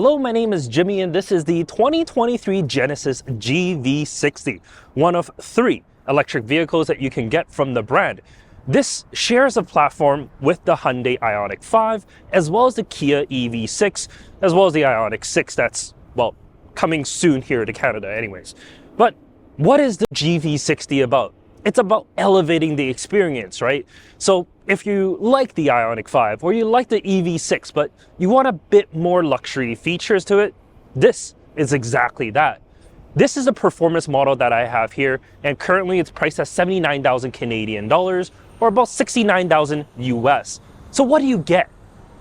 Hello, my name is Jimmy and this is the 2023 Genesis GV60, one of 3 electric vehicles that you can get from the brand. This shares a platform with the Hyundai Ioniq 5, as well as the Kia EV6, as well as the Ioniq 6 that's, well, coming soon here to Canada anyways. But what is the GV60 about? It's about elevating the experience, right? So if you like the Ioniq 5 or you like the EV6, but you want a bit more luxury features to it, this is exactly that. This is a performance model that I have here, and currently it's priced at 79,000 Canadian dollars or about 69,000 US. So what do you get?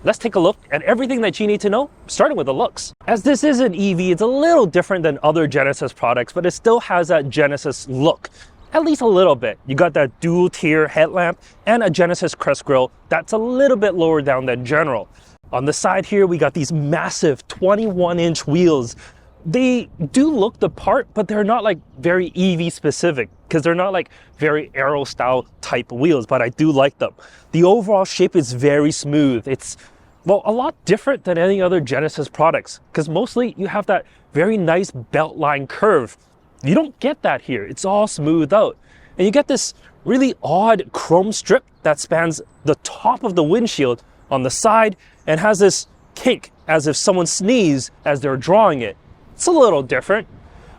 Let's take a look at everything that you need to know, starting with the looks. As this is an EV, it's a little different than other Genesis products, but it still has that Genesis look. At least a little bit. You got that dual tier headlamp and a Genesis crest grille that's a little bit lower down than general. On the side here, we got these massive 21-inch wheels. They do look the part, but they're not like very EV specific because they're not like very aero style type wheels, but I do like them. The overall shape is very smooth. It's, well, a lot different than any other Genesis products because mostly you have that very nice belt line curve. You don't get that here. It's all smoothed out. And you get this really odd chrome strip that spans the top of the windshield on the side and has this kink as if someone sneezed as they're drawing it. It's a little different.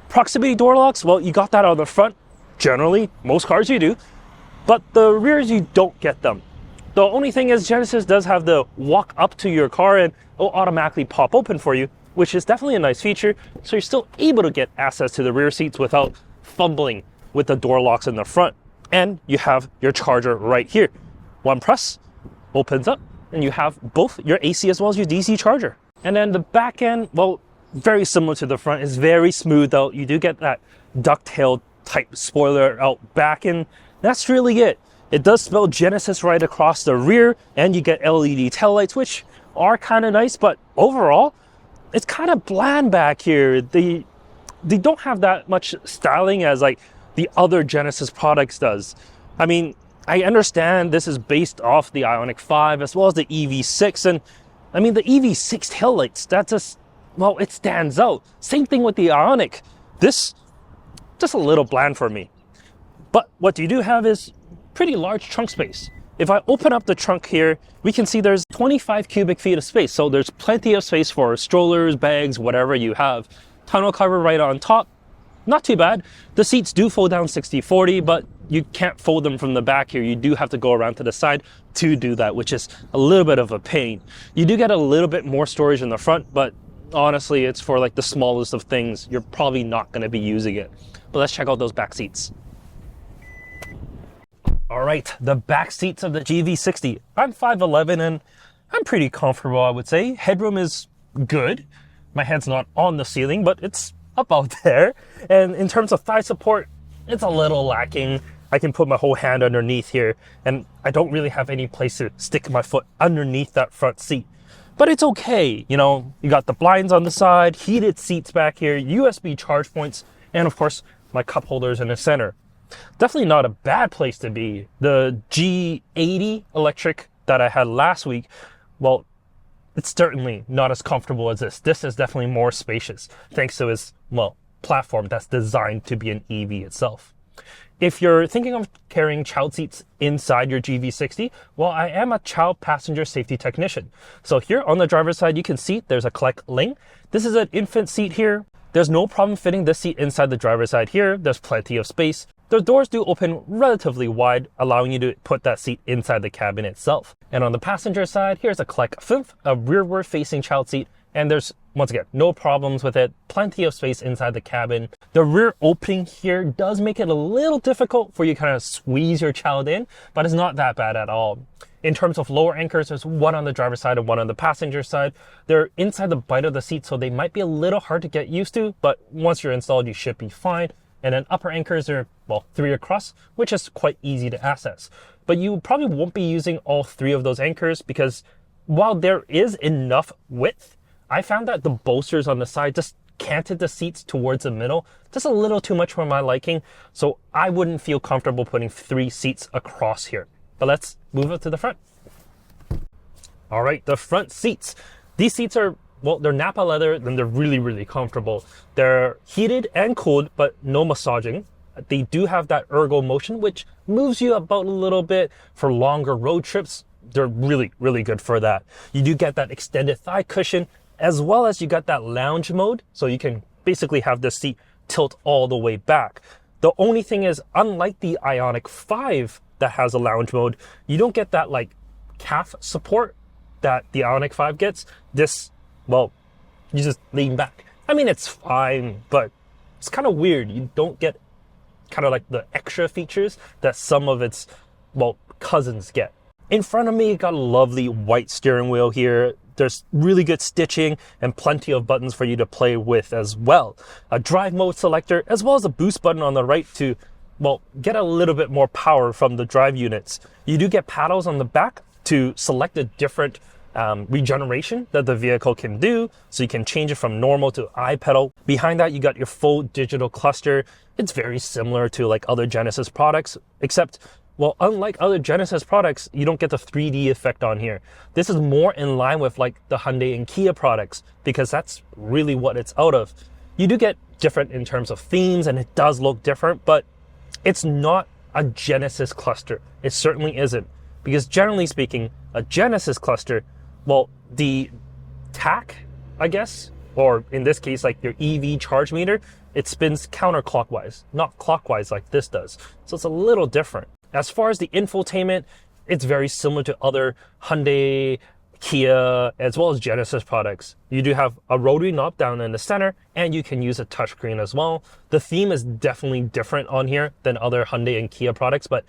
Proximity door locks, well, you got that on the front. Generally, most cars you do. But the rears, you don't get them. The only thing is Genesis does have the walk up to your car and it'll automatically pop open for you, which is definitely a nice feature, so you're still able to get access to the rear seats without fumbling with the door locks in the front. And you have your charger right here. One press, opens up, and you have both your AC as well as your DC charger. And then the back end, well, very similar to the front, is very smooth out. You do get that ducktail type spoiler out back, and that's really it. It does spell Genesis right across the rear, and you get LED taillights, which are kind of nice, but overall, it's kind of bland back here. They don't have that much styling as like the other Genesis products does. I mean, I understand this is based off the Ioniq 5 as well as the EV6, and I mean the EV6 taillights, that's just, well, it stands out. Same thing with the Ioniq. This, just a little bland for me. But what you do have is pretty large trunk space. If I open up the trunk here, we can see there's 25 cubic feet of space. So there's plenty of space for strollers, bags, whatever you have. Tonneau cover right on top. Not too bad. The seats do fold down 60-40, but you can't fold them from the back here. You do have to go around to the side to do that, which is a little bit of a pain. You do get a little bit more storage in the front, but honestly, it's for like the smallest of things. You're probably not going to be using it. But let's check out those back seats. All right, the back seats of the GV60. I'm 5'11" and I'm pretty comfortable, I would say. Headroom is good. My head's not on the ceiling, but it's about there. And in terms of thigh support, it's a little lacking. I can put my whole hand underneath here, and I don't really have any place to stick my foot underneath that front seat. But it's okay, you know, you got the blinds on the side, heated seats back here, USB charge points, and of course, my cup holders in the center. Definitely not a bad place to be. The G80 electric that I had last week, well, it's certainly not as comfortable as this. This is definitely more spacious, thanks to its, well, platform that's designed to be an EV itself. If you're thinking of carrying child seats inside your GV60, well, I am a child passenger safety technician. So here on the driver's side, you can see there's a collect link. This is an infant seat here. There's no problem fitting this seat inside the driver's side here. There's plenty of space. The doors do open relatively wide, allowing you to put that seat inside the cabin itself. And on the passenger side, here's a collect fifth, a rearward facing child seat. And there's, once again, no problems with it. Plenty of space inside the cabin. The rear opening here does make it a little difficult for you to kind of squeeze your child in, but it's not that bad at all. In terms of lower anchors, there's one on the driver's side and one on the passenger side. They're inside the bite of the seat, so they might be a little hard to get used to, but once you're installed, you should be fine. And then upper anchors are, well, 3 across, which is quite easy to access. But you probably won't be using all 3 of those anchors because while there is enough width, I found that the bolsters on the side just canted the seats towards the middle, just a little too much for my liking. So I wouldn't feel comfortable putting 3 seats across here. But let's move up to the front. All right, the front seats. These seats are well, they're Nappa leather, then they're really, really comfortable. They're heated and cooled, but no massaging. They do have that ergo motion, which moves you about a little bit for longer road trips. They're really, really good for that. You do get that extended thigh cushion, as well as you got that lounge mode. So you can basically have the seat tilt all the way back. The only thing is, unlike the Ioniq 5 that has a lounge mode, you don't get that like calf support that the Ioniq 5 gets. This, well, you just lean back. I mean, it's fine, but it's kind of weird. You don't get kind of like the extra features that some of its, well, cousins get. In front of me, you got a lovely white steering wheel here. There's really good stitching and plenty of buttons for you to play with as well. A drive mode selector, as well as a boost button on the right to, well, get a little bit more power from the drive units. You do get paddles on the back to select a different regeneration that the vehicle can do. So you can change it from normal to I pedal. Behind that, you got your full digital cluster. It's very similar to like other Genesis products, except, well, unlike other Genesis products, you don't get the 3D effect on here. This is more in line with like the Hyundai and Kia products, because that's really what it's out of. You do get different in terms of themes, and it does look different, but it's not a Genesis cluster. It certainly isn't, because generally speaking, a Genesis cluster, well, the tach, I guess, or in this case, like your EV charge meter, it spins counterclockwise, not clockwise like this does. So it's a little different. As far as the infotainment, it's very similar to other Hyundai, Kia, as well as Genesis products. You do have a rotary knob down in the center, and you can use a touchscreen as well. The theme is definitely different on here than other Hyundai and Kia products, but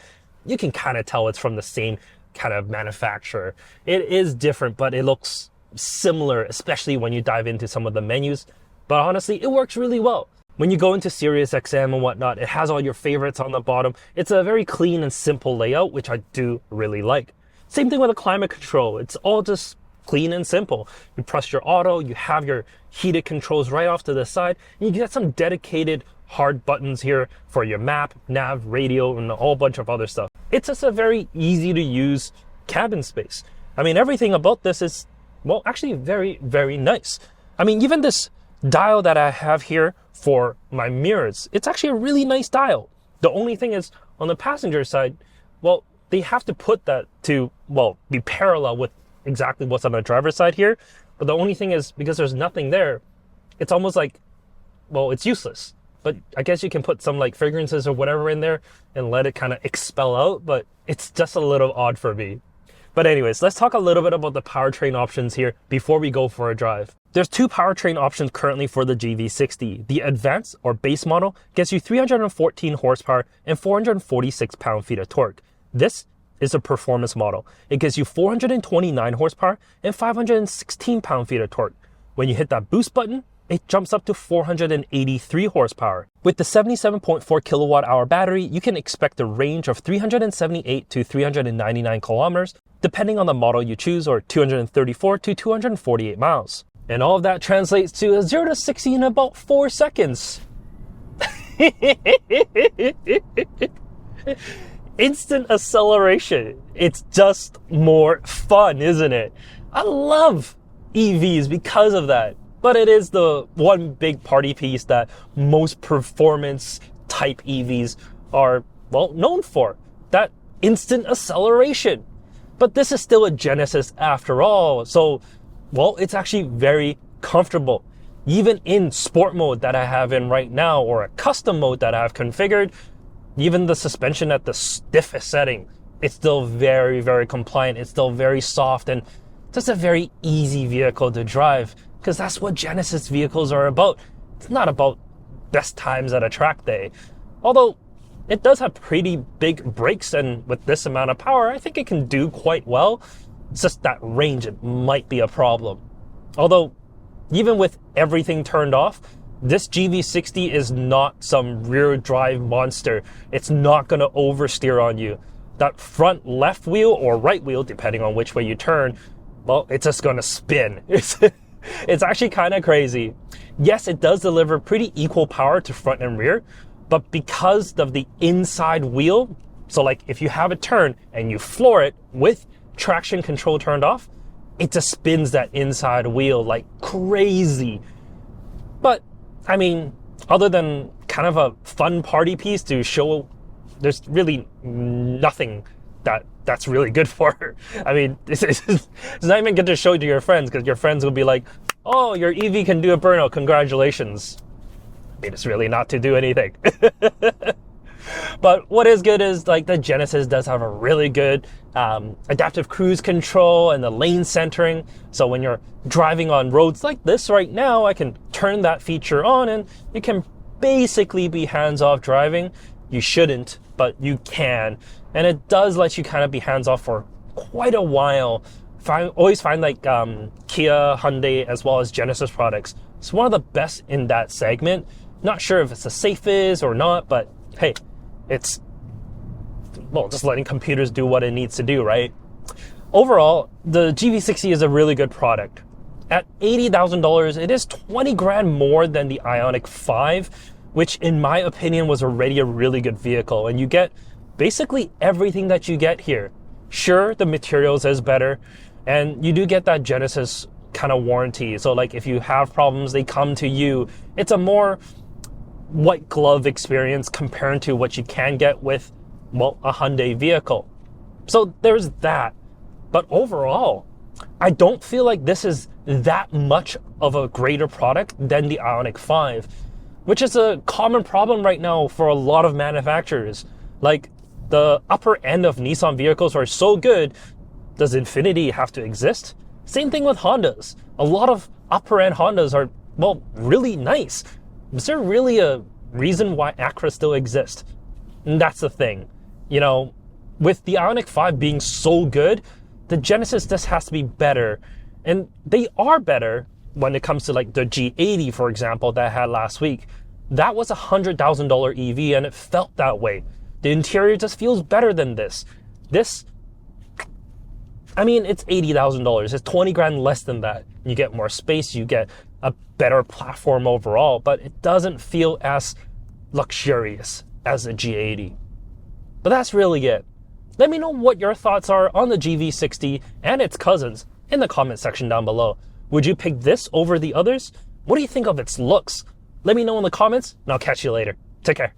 you can kind of tell it's from the same kind of manufacturer. It is different, but it looks similar, especially when you dive into some of the menus. But honestly, it works really well. When you go into Sirius XM and whatnot, it has all your favorites on the bottom. It's a very clean and simple layout, which I do really like. Same thing with the climate control. It's all just clean and simple. You press your auto, you have your heated controls right off to the side, and you get some dedicated hard buttons here for your map, nav, radio, and a whole bunch of other stuff. It's just a very easy to use cabin space. I mean, everything about this is, well, actually very, very nice. I mean, even this dial that I have here for my mirrors, it's actually a really nice dial. The only thing is, on the passenger side, well, they have to put that to, well, be parallel with exactly what's on the driver's side here. But the only thing is, because there's nothing there, it's almost like, well, it's useless. But I guess you can put some like fragrances or whatever in there and let it kind of expel out, but it's just a little odd for me. But anyways, let's talk a little bit about the powertrain options here before we go for a drive. There's two powertrain options currently for the GV60. The Advanced or base model gets you 314 horsepower and 446 pound-feet of torque. This is a performance model. It gives you 429 horsepower and 516 pound-feet of torque. When you hit that boost button, it jumps up to 483 horsepower. With the 77.4 kilowatt hour battery, you can expect a range of 378 to 399 kilometers, depending on the model you choose, or 234 to 248 miles. And all of that translates to a 0 to 60 in about 4 seconds. Instant acceleration. It's just more fun, isn't it? I love EVs because of that. But it is the one big party piece that most performance type EVs are, well, known for. That instant acceleration. But this is still a Genesis after all. So, well, it's actually very comfortable. Even in sport mode that I have in right now, or a custom mode that I have configured, even the suspension at the stiffest setting, it's still very, very compliant. It's still very soft, and just a very easy vehicle to drive. Because that's what Genesis vehicles are about. It's not about best times at a track day. Although it does have pretty big brakes, and with this amount of power, I think it can do quite well. It's just that range, it might be a problem. Although, even with everything turned off, this GV60 is not some rear drive monster. It's not going to oversteer on you. That front left wheel or right wheel, depending on which way you turn, well, it's just going to spin. It's actually kind of crazy. Yes, it does deliver pretty equal power to front and rear, but because of the inside wheel, so like if you have a turn and you floor it with traction control turned off, it just spins that inside wheel like crazy. But I mean, other than kind of a fun party piece to show, there's really nothing that's really good for her. I mean, it's not even good to show to your friends, because your friends will be like, oh, your EV can do a burnout, congratulations. I mean, it's really not to do anything. But what is good is like the Genesis does have a really good adaptive cruise control and the lane centering. So when you're driving on roads like this right now, I can turn that feature on and you can basically be hands-off driving. You shouldn't, but you can. And it does let you kind of be hands-off for quite a while. Always find like Kia, Hyundai, as well as Genesis products. It's one of the best in that segment. Not sure if it's the safest or not, but hey, it's, well, just letting computers do what it needs to do, right? Overall, the GV60 is a really good product. At $80,000, it is 20 grand more than the Ioniq 5, which in my opinion was already a really good vehicle. And you get basically everything that you get here. Sure, the materials is better, and you do get that Genesis kind of warranty. So like if you have problems, they come to you. It's a more white glove experience compared to what you can get with, well, a Hyundai vehicle. So there's that. But overall, I don't feel like this is that much of a greater product than the Ioniq 5, which is a common problem right now for a lot of manufacturers. Like the upper end of Nissan vehicles are so good, does Infiniti have to exist? Same thing with Hondas. A lot of upper end Hondas are, well, really nice. Is there really a reason why Acura still exists? And that's the thing. You know, with the Ioniq 5 being so good, the Genesis just has to be better. And they are better when it comes to like the G80, for example, that I had last week. That was a $100,000 EV and it felt that way. The interior just feels better than this. This, I mean, it's $80,000. It's 20 grand less than that. You get more space, you get a better platform overall, but it doesn't feel as luxurious as a G80. But that's really it. Let me know what your thoughts are on the GV60 and its cousins in the comment section down below. Would you pick this over the others? What do you think of its looks? Let me know in the comments, and I'll catch you later. Take care.